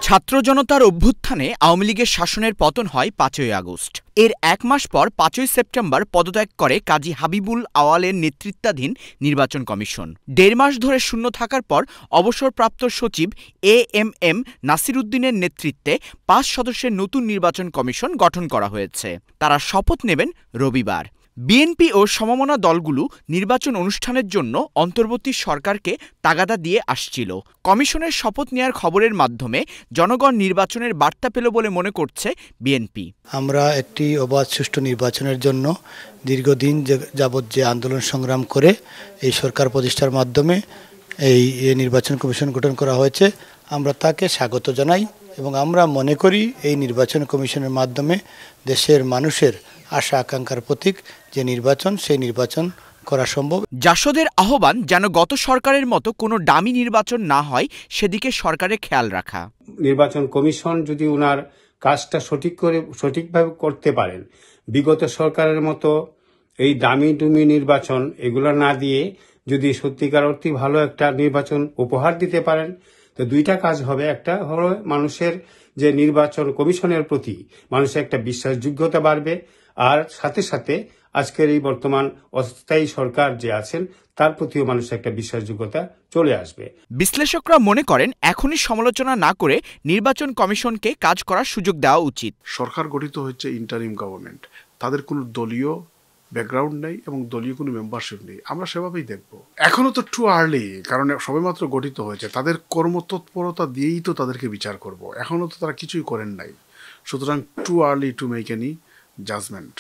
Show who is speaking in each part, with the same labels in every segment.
Speaker 1: ছাত্র জনতার অভ্যুত্থানে আওয়ামী লীগের শাসনের পতন হয় ৫ই আগস্ট। এর এক মাস পর ৫ই সেপ্টেম্বর পদত্যাগ করে কাজী হাবিবুল আওয়ালের নেতৃত্বাধীন নির্বাচন কমিশন। ১.৫ মাস ধরে শূন্য থাকার পর অবসরপ্রাপ্ত সচিব এএমএম নাসির উদ্দিনের নেতৃত্বে ৫ সদস্যের নতুন নির্বাচন কমিশন গঠন করা হয়েছে। তারা শপথ নেবেন রবিবার। বিএনপি ও সমমনা দলগুলো নির্বাচন অনুষ্ঠানের জন্য অন্তর্বর্তী সরকারকে তাগাদা দিয়ে আসছিল। কমিশনের শপথ নেয়ার খবরের মাধ্যমে জনগণ নির্বাচনের বার্তা পেল বলে মনে করছে বিএনপি।
Speaker 2: আমরা একটি অবাধ সুষ্ঠু নির্বাচনের জন্য দীর্ঘদিন যাবৎ যে আন্দোলন সংগ্রাম করে এই সরকার প্রতিষ্ঠার মাধ্যমে এই নির্বাচন কমিশন গঠন করা হয়েছে, আমরা তাকে স্বাগত জানাই এবং আমরা মনে করি এই নির্বাচন কমিশনের মাধ্যমে দেশের মানুষের আশা আকাঙ্ক্ষার প্রতীক যে নির্বাচন, সেই নির্বাচন করা সম্ভব।
Speaker 1: জাসদের আহ্বান যেন গত সরকারের মতো কোনো ডামি নির্বাচন না হয় সেদিকে সরকারের খেয়াল রাখা।
Speaker 3: নির্বাচন কমিশন যদি ওনার কাজটা সঠিকভাবে করতে পারেন, বিগত সরকারের মতো এই ডামি ডুমি নির্বাচন এগুলো না দিয়ে যদি সত্যিকার অর্থে ভালো একটা নির্বাচন উপহার দিতে পারেন, তো দুইটা কাজ হবে। একটা হলো মানুষের যে নির্বাচন কমিশনের প্রতি মানুষের একটা বিশ্বাসযোগ্যতা বাড়বে, আর সাথে সাথে আজকের এই বর্তমান অস্থায়ী সরকার যে আছেন তার প্রতিও মানুষের একটা বিশ্বাসযোগ্যতা চলে আসবে।
Speaker 1: বিশ্লেষকরা মনে করেন এখনই সমালোচনা না করে নির্বাচন কমিশনকে কাজ করার সুযোগ দেওয়া উচিত।
Speaker 4: সরকার গঠিত হচ্ছে ইন্টারিম গভর্নমেন্ট, তাদের কোনো দলীয় ব্যাকগ্রাউন্ড নেই এবং দলীয় কোনো মেম্বারশিপ নেই। আমরা সেভাবেই দেখব। এখনো তো টু আর্লি, কারণ সবেমাত্র গঠিত হয়েছে। তাদের কর্মতৎপরতা দিয়েই তো তাদেরকে বিচার করব। এখনো তো তারা কিছুই করেন নাই, সুতরাং too early to make any judgement.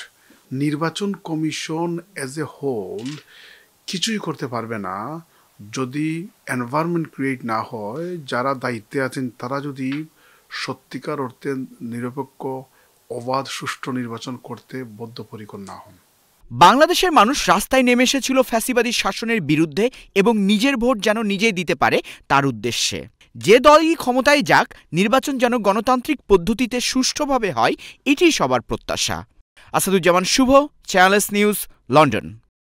Speaker 4: নির্বাচন কমিশন অ্যাজ এ হোল কিছুই করতে পারবে না যদি এনভায়রনমেন্ট ক্রিয়েট না হয়। যারা দায়িত্বে আছেন তারা যদি সত্যিকার অর্থে নিরপেক্ষ অবাধ সুষ্ঠু নির্বাচন করতে বদ্ধপরিকর না হন।
Speaker 1: বাংলাদেশের মানুষ রাস্তায় নেমে এসেছিল ফ্যাসিবাদী শাসনের বিরুদ্ধে এবং নিজের ভোট যেন নিজেই দিতে পারে তার উদ্দেশ্যে। যে দলই ক্ষমতায় যাক, নির্বাচন যেন গণতান্ত্রিক পদ্ধতিতে সুষ্ঠুভাবে হয়, এটি সবার প্রত্যাশা। আসাদুজ্জামান শুভ, চ্যানেল এস নিউজ, লন্ডন।